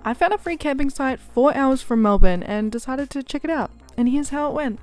I found a free camping site 4 hours from Melbourne and decided to check it out. And here's how it went.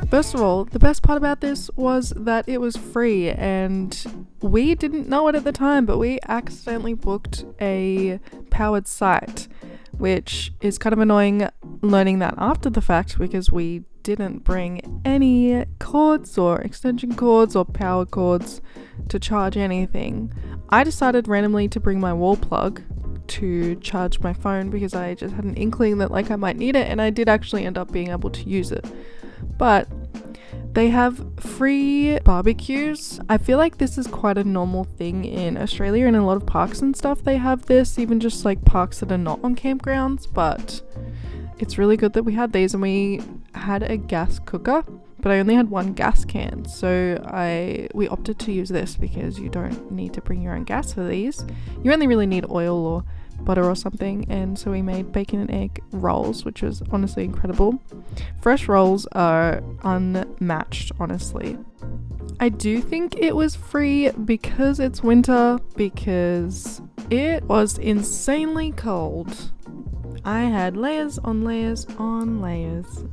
First of all, the best part about this was that it was free, and we didn't know it at the time, but we accidentally booked a powered site, which is kind of annoying learning that after the fact because we didn't bring any cords or extension cords or power cords to charge anything. I decided randomly to bring my wall plug to charge my phone because I just had an inkling that I might need it, and I did actually end up being able to use it. But they have free barbecues. I feel like this is quite a normal thing in Australia, and in a lot of parks and stuff they have this, even just parks that are not on campgrounds. But it's really good that we had these, and we had a gas cooker, but I only had one gas can, so we opted to use this because you don't need to bring your own gas for these. You only really need oil or butter or something, and so we made bacon and egg rolls, which was honestly incredible. Fresh rolls are unmatched, honestly. I do think it was free because it's winter, because it was insanely cold. I had layers on layers on layers.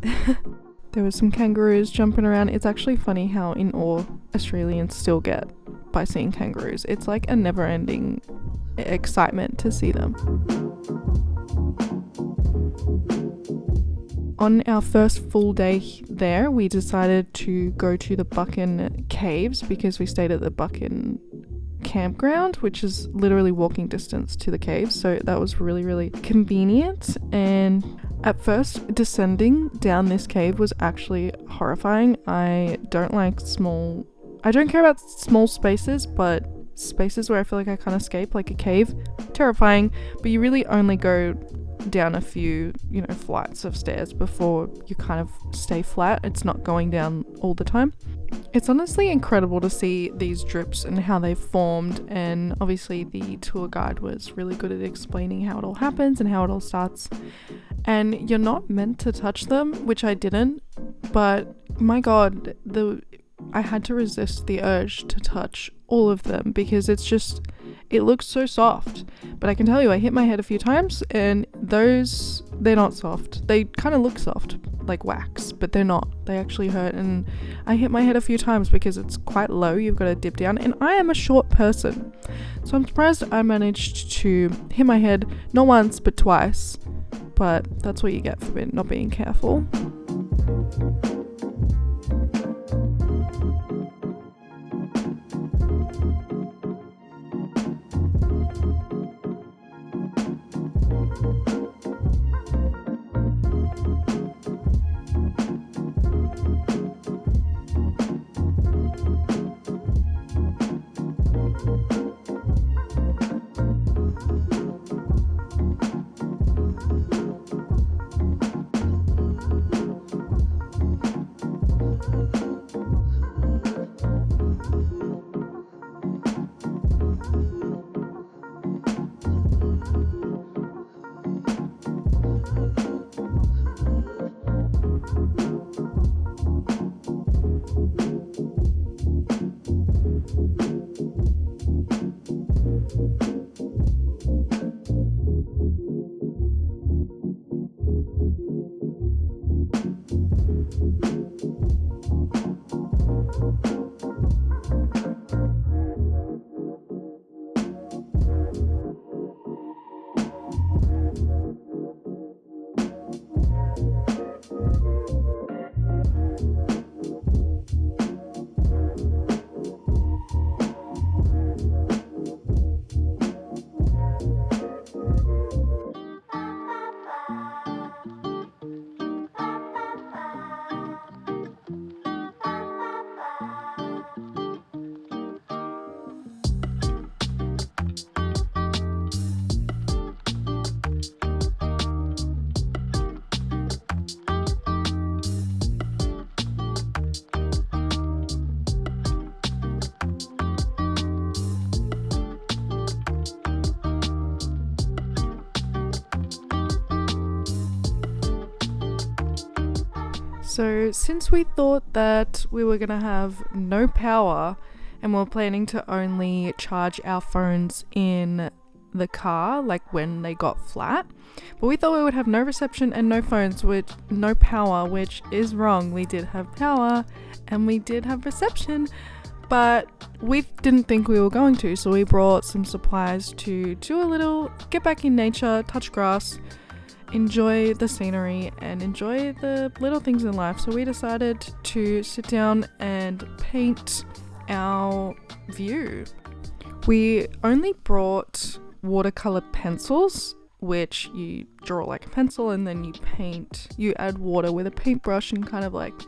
There was some kangaroos jumping around. It's actually funny how in awe Australians still get by seeing kangaroos. It's like a never-ending excitement to see them. On our first full day there, we decided to go to the Buchan Caves because we stayed at the Buchan campground, which is literally walking distance to the caves, so that was really, really convenient. And at first, descending down this cave was actually horrifying. I don't care about small spaces, but spaces where I feel like I can't escape, like a cave, terrifying. But you really only go down a few, flights of stairs before you kind of stay flat. It's not going down all the time. It's honestly incredible to see these drips and how they formed, and obviously the tour guide was really good at explaining how it all happens and how it all starts. And you're not meant to touch them, which I didn't, but my god, I had to resist the urge to touch all of them because it looks so soft. But I can tell you, I hit my head a few times, and they're not soft. They kind of look soft, like wax, but they're not. They actually hurt, and I hit my head a few times because it's quite low. You've got to dip down, and I am a short person, so I'm surprised I managed to hit my head not once but twice. But that's what you get for not being careful. So since we thought that we were gonna have no power and we're planning to only charge our phones in the car, like when they got flat, but we thought we would have no reception and no phones with no power, which is wrong. We did have power and we did have reception, but we didn't think we were going to, so we brought some supplies to do a little get back in nature, touch grass, enjoy the scenery and enjoy the little things in life. So we decided to sit down and paint our view. We only brought watercolor pencils, which you draw like a pencil and then you add water with a paintbrush and kind of like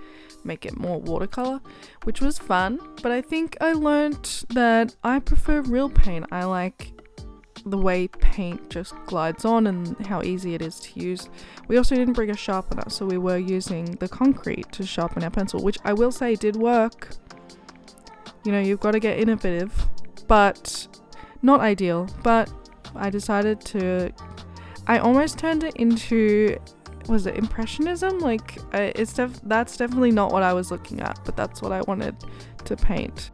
make it more watercolor, which was fun. But I think I learnt that I prefer real paint. I like the way paint just glides on and how easy it is to use. We also didn't bring a sharpener, so we were using the concrete to sharpen our pencil, which I will say did work. You know, you've got to get innovative, but not ideal. But I decided I almost turned it into, was it impressionism? Like that's definitely not what I was looking at, but that's what I wanted to paint.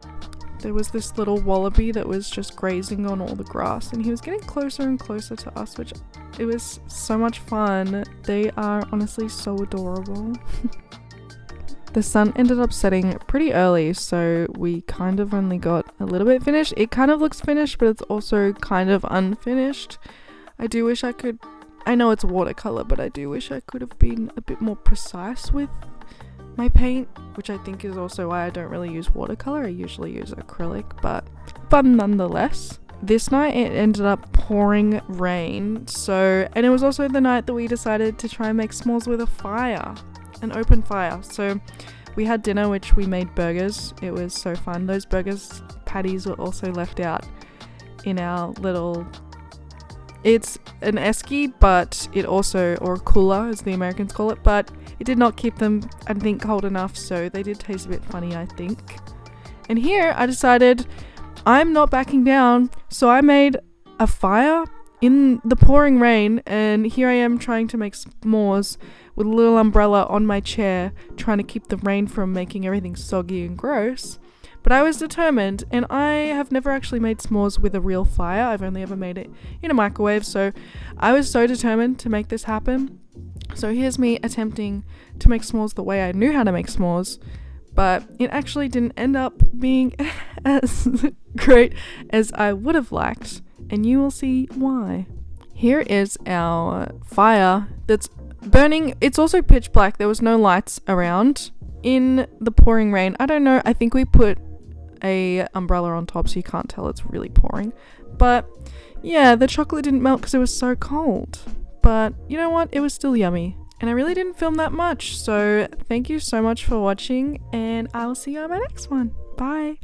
There was this little wallaby that was just grazing on all the grass and he was getting closer and closer to us, which it was so much fun. They are honestly so adorable. The sun ended up setting pretty early, so we kind of only got a little bit finished. It kind of looks finished, but it's also kind of unfinished. I do wish I know it's watercolor, but I do wish I could have been a bit more precise with my paint, which I think is also why I don't really use watercolor. I usually use acrylic, but fun nonetheless. This night it ended up pouring rain, and it was also the night that we decided to try and make s'mores with an open fire. So we had dinner, which we made burgers. It was so fun. Those burgers patties were also left out in our little, it's an esky, but it also, or a cooler as the Americans call it, but it did not keep them, I think, cold enough, so they did taste a bit funny, I think. And here I decided I'm not backing down, so I made a fire in the pouring rain, and here I am trying to make s'mores with a little umbrella on my chair, trying to keep the rain from making everything soggy and gross. But I was determined, and I have never actually made s'mores with a real fire. I've only ever made it in a microwave, so I was so determined to make this happen. So here's me attempting to make s'mores the way I knew how to make s'mores, but it actually didn't end up being as great as I would have liked, and you will see why. Here is our fire that's burning. It's also pitch black. There was no lights around in the pouring rain. I don't know. I think we put a umbrella on top so you can't tell it's really pouring. But yeah, the chocolate didn't melt because it was so cold. But you know what? It was still yummy. And I really didn't film that much. So thank you so much for watching, and I will see you on my next one. Bye.